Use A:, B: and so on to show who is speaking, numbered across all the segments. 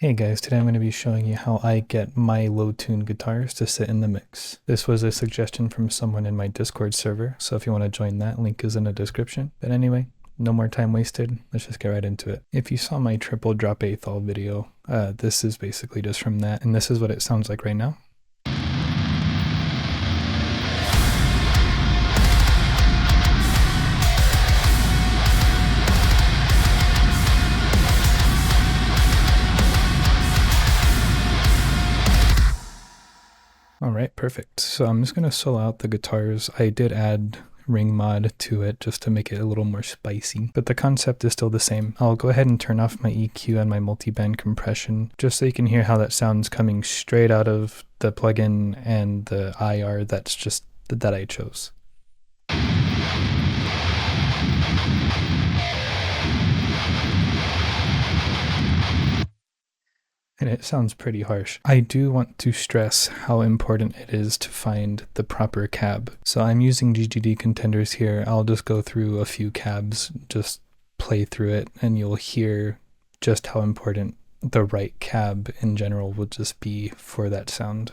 A: Hey guys, today I'm going to be showing you how I get my low-tuned guitars to sit in the mix. This was a suggestion from someone in my Discord server, so if you want to join that, link is in the description. But anyway, no more time wasted, let's just get right into it. If you saw my triple drop eighth all video, this is basically just from that, and this is what it sounds like right now. Alright, perfect. So I'm just going to solo out the guitars. I did add ring mod to it just to make it a little more spicy, but the concept is still the same. I'll go ahead and turn off my EQ and my multiband compression just so you can hear how that sounds coming straight out of the plugin and the IR that I chose. And it sounds pretty harsh. I do want to stress how important it is to find the proper cab. So I'm using GGD contenders here. I'll just go through a few cabs, just play through it, and you'll hear just how important the right cab in general will just be for that sound.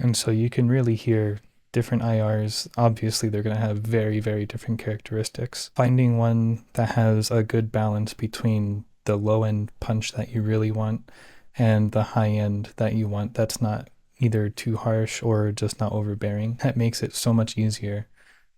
A: And so you can really hear different IRs. Obviously, they're going to have very, very different characteristics. Finding one that has a good balance between the low end punch that you really want and the high end that you want, that's not either too harsh or just not overbearing. That makes it so much easier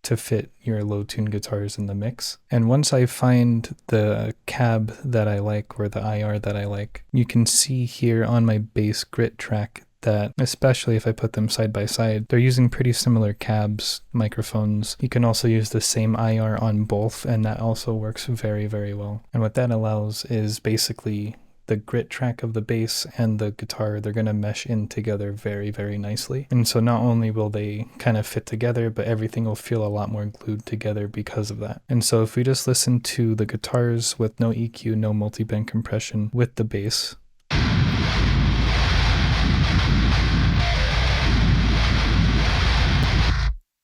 A: to fit your low tuned guitars in the mix. And once I find the cab that I like or the IR that I like, you can see here on my bass grit track that, especially if I put them side by side, they're using pretty similar cabs, microphones. You can also use the same IR on both, and that also works very, very well. And what that allows is basically the grit track of the bass and the guitar, they're going to mesh in together very, very nicely. And so not only will they kind of fit together, but everything will feel a lot more glued together because of that. And so if we just listen to the guitars with no EQ, no multiband compression with the bass,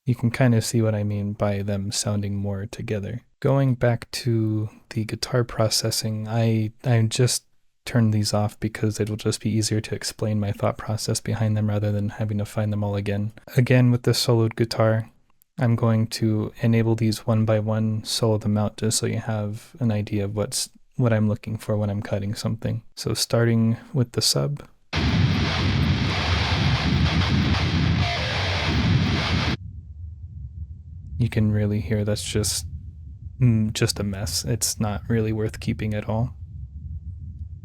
A: you can kind of see what I mean by them sounding more together. Going back to the guitar processing, I just turned these off because it will just be easier to explain my thought process behind them rather than having to find them all again. Again, with the soloed guitar, I'm going to enable these one by one, solo them out just so you have an idea of what I'm looking for when I'm cutting something. So starting with the sub. You can really hear that's just a mess. It's not really worth keeping at all.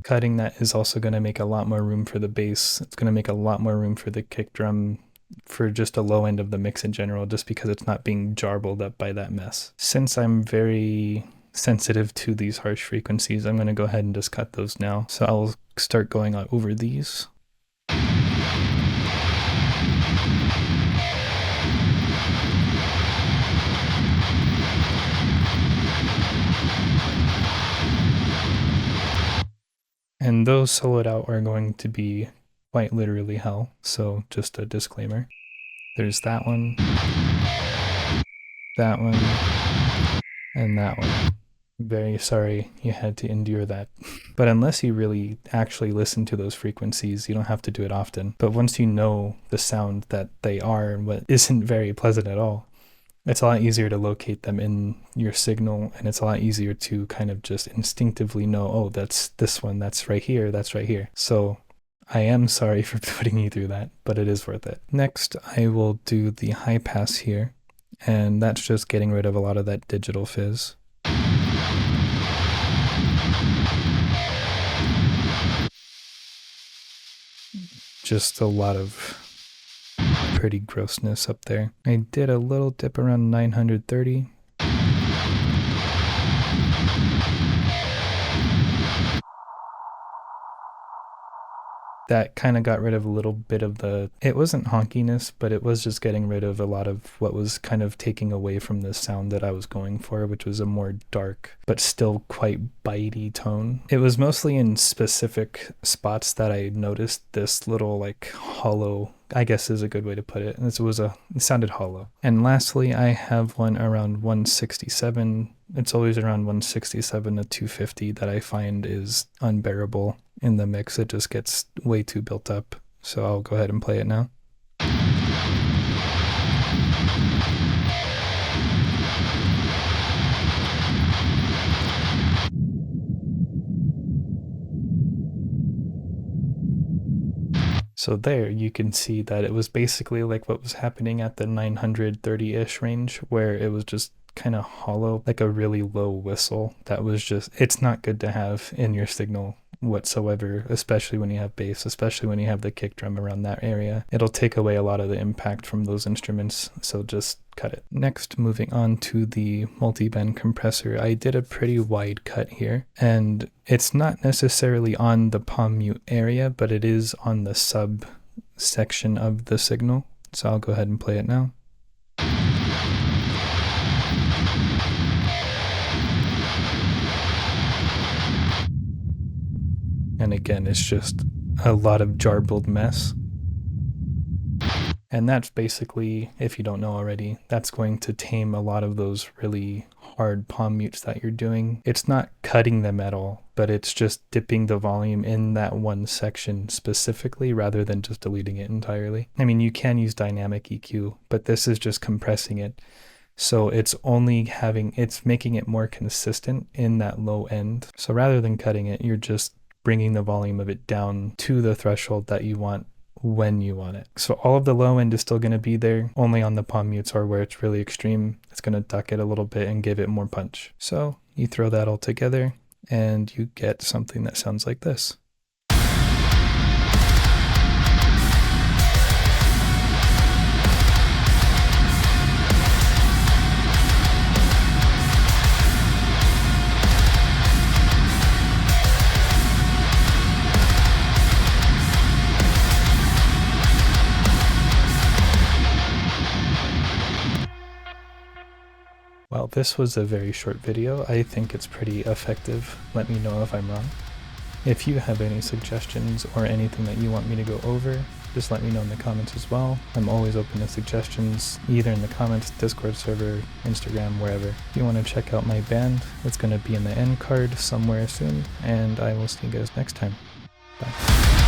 A: Cutting that is also going to make a lot more room for the bass. It's going to make a lot more room for the kick drum, for just a low end of the mix in general, just because it's not being jarbled up by that mess. Since I'm very sensitive to these harsh frequencies, I'm going to go ahead and just cut those now. So I'll start going over these. And those soloed out are going to be quite literally hell, so just a disclaimer. There's that one, and that one. Very sorry you had to endure that. But unless you really actually listen to those frequencies, you don't have to do it often. But once you know the sound that they are and what isn't very pleasant at all, it's a lot easier to locate them in your signal, and it's a lot easier to kind of just instinctively know, oh, that's this one, that's right here, that's right here. So I am sorry for putting you through that, but it is worth it. Next, I will do the high pass here, and that's just getting rid of a lot of that digital fizz. Just a lot of pretty grossness up there. I did a little dip around 930. that kind of got rid of a little bit of it wasn't honkiness, but it was just getting rid of a lot of what was kind of taking away from the sound that I was going for, which was a more dark, but still quite bitey tone. It was mostly in specific spots that I noticed this little like hollow, I guess is a good way to put it. It sounded hollow. And lastly, I have one around 167. It's always around 167 to 250 that I find is unbearable in the mix. It just gets way too built up. So I'll go ahead and play it now. So there you can see that it was basically like what was happening at the 930-ish range, where it was just kind of hollow, like a really low whistle. That was just, it's not good to have in your signal whatsoever, especially when you have bass, especially when you have the kick drum around that area. It'll take away a lot of the impact from those instruments, so just cut it. Next, moving on to the multiband compressor, I did a pretty wide cut here, and it's not necessarily on the palm mute area, but it is on the sub section of the signal. So I'll go ahead and play it now. And again, it's just a lot of jarbled mess. And that's basically, if you don't know already, that's going to tame a lot of those really hard palm mutes that you're doing. It's not cutting them at all, but it's just dipping the volume in that one section specifically rather than just deleting it entirely. I mean, you can use dynamic EQ, but this is just compressing it. So it's making it more consistent in that low end. So rather than cutting it, you're just bringing the volume of it down to the threshold that you want when you want it. So all of the low end is still going to be there, only on the palm mutes or where it's really extreme, it's going to duck it a little bit and give it more punch. So you throw that all together and you get something that sounds like this. Well, this was a very short video. I think it's pretty effective. Let me know if I'm wrong. If you have any suggestions or anything that you want me to go over, just let me know in the comments as well. I'm always open to suggestions, either in the comments, Discord server, Instagram, wherever. If you want to check out my band, it's going to be in the end card somewhere soon, and I will see you guys next time. Bye.